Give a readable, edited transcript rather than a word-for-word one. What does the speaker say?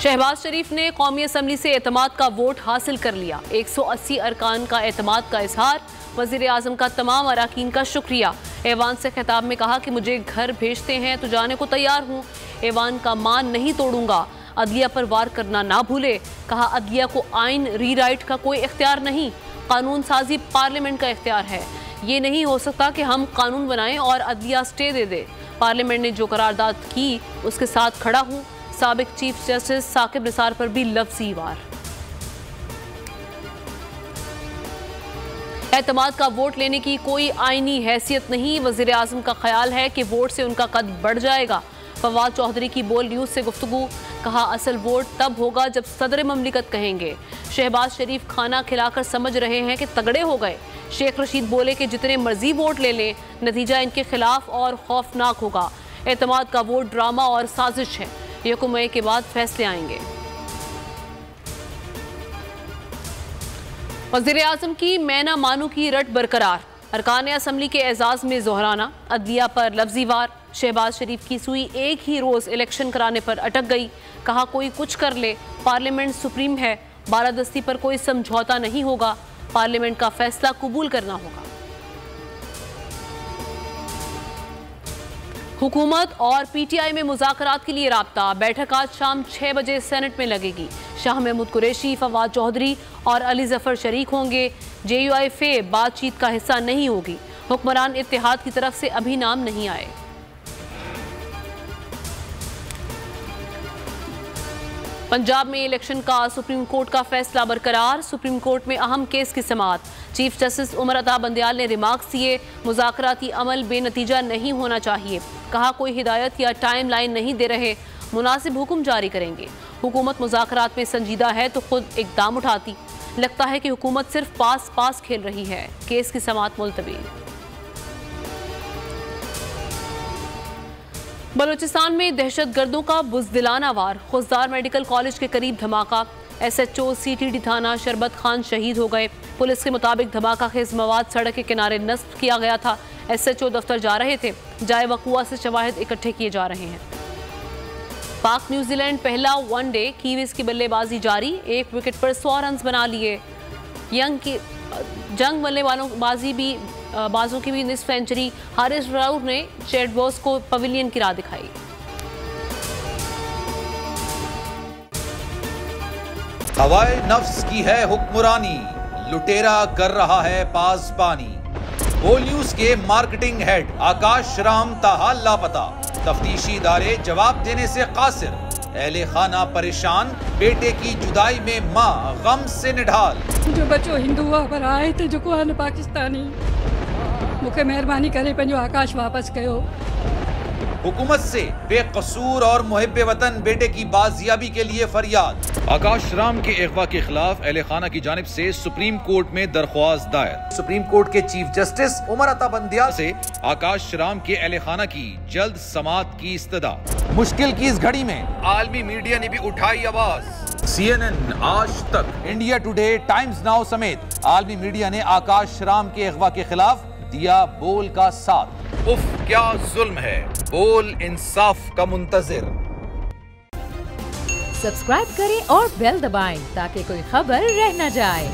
शहबाज शरीफ ने कौमी असम्बली से एतमाद का वोट हासिल कर लिया। 180 अरकान का एतमाद का इजहार। वज़ीर आज़म का तमाम अराकीन का शुक्रिया। ऐवान से खिताब में कहा कि मुझे घर भेजते हैं तो जाने को तैयार हूँ। ऐवान का मान नहीं तोड़ूंगा। अदलिया पर वार करना ना भूले। कहा अदलिया को आइन रीराइट का कोई इख्तियार नहीं, कानून साजी पार्लियामेंट का इख्तियार है। ये नहीं हो सकता कि हम कानून बनाएं और अदलिया स्टे दे दे। पार्लियामेंट ने जो करारदाद की उसके साथ खड़ा हूँ। साबिक चीफ जस्टिस साकिब निसार पर भी लफ्ज़ी वार। एतमाद का वोट लेने की कोई आईनी हैसियत नहीं। वज़ीर आज़म का ख्याल है कि वोट से उनका कद बढ़ जाएगा। फवाद चौधरी की बोल न्यूज़ से गुफ्तगू। कहा असल वोट तब होगा जब सदर ममलिकत कहेंगे। शहबाज शरीफ खाना खिलाकर समझ रहे हैं कि तगड़े हो गए। शेख रशीद बोले कि जितने मर्जी वोट ले लें नतीजा इनके खिलाफ और खौफनाक होगा। एतमाद का वोट ड्रामा और साजिश है। 1 मई के बाद फैसले आएंगे। वज़ीर आज़म की मैं ना मानू की रट बरकरार। अरकान असम्बली के एजाज़ में जोहराना। अदलिया पर लफ्ज़ी वार। शहबाज शरीफ की सुई एक ही रोज़ इलेक्शन कराने पर अटक गई। कहा कोई कुछ कर ले, पार्लियामेंट सुप्रीम है, बारादस्ती पर कोई समझौता नहीं होगा। पार्लियामेंट का फैसला कबूल करना होगा। हुकूमत और पीटीआई में मुज़ाकरात के लिए राब्ता। बैठक आज शाम 6 बजे सेनेट में लगेगी। शाह महमूद कुरैशी, फवाद चौधरी और अली जफर शरीक होंगे। JUIF बातचीत का हिस्सा नहीं होगी। हुक्मरान इत्तेहाद की तरफ से अभी नाम नहीं आए। पंजाब में इलेक्शन का सुप्रीम कोर्ट का फैसला बरकरार। सुप्रीम कोर्ट में अहम केस की समाअत। चीफ जस्टिस उमर अता बंदयाल ने रिमार्क्स दिए। मुज़ाकराती अमल बेनतीजा नहीं होना चाहिए। कहा कोई हिदायत या टाइम लाइन नहीं दे रहे, मुनासिब हुक्म जारी करेंगे। हुकूमत मुज़ाकरात में संजीदा है तो खुद इकदाम उठाती। लगता है कि हुकूमत सिर्फ पास खेल रही है। केस की समाअत मुलतवी। बलूचिस्तान में दहशतगर्दों का बुज़दिलाना वार। खुजदार मेडिकल कॉलेज के करीब धमाका। SHO CTD थाना शरबत खान शहीद हो गए। पुलिस के मुताबिक धमाका खेज मवाद सड़क के किनारे नस्ब किया गया था। SHO दफ्तर जा रहे थे। जाए वक़ुआ से शवाहिद इकट्ठे किए जा रहे हैं। पाक न्यूजीलैंड पहला वनडे। कीवीज की बल्लेबाजी जारी। 1 विकेट पर 100 रन बना लिए। जंग बाजों की भी निस्फ सेंचुरी। हारिस राउफ ने चेडबॉस को पवेलियन की राह दिखाई। हवाए नफ्स की है हुक्मरानी, लुटेरा कर रहा है पासबानी। बोल न्यूज के मार्केटिंग हेड आकाश राम ताहाल लापता। तफ्तीशी इदारे जवाब देने से कासिर। अहले खाना परेशान। बेटे की जुदाई में माँ गम से निढाल। जो बच्चो हिंदू हुआ पर आए थे जो को पाकिस्तानी। मुझे मेहरबानी करे पंजो आकाश वापस कयो। हुकूमत से बेकसूर और मुहिब्बे वतन बेटे की बाजियाबी के लिए फरियाद। आकाश राम के अगवा के खिलाफ अहले खाना की जानिब से सुप्रीम कोर्ट में दरख्वास्त दायर। सुप्रीम कोर्ट के चीफ जस्टिस उमर अता बंदयाल से आकाश राम के अहले खाना की जल्द समाअत की इस्तदा। मुश्किल की इस घड़ी में आलमी मीडिया ने भी उठाई आवाज। CNN, आज तक, इंडिया टुडे, टाइम्स नाउ समेत आलमी मीडिया ने आकाश राम के अगवा के खिलाफ दिया बोल का साथ। उफ क्या जुल्म है। बोल इंसाफ का मुंतजिर। सब्सक्राइब करें और बेल दबाएं ताकि कोई खबर रह न जाए।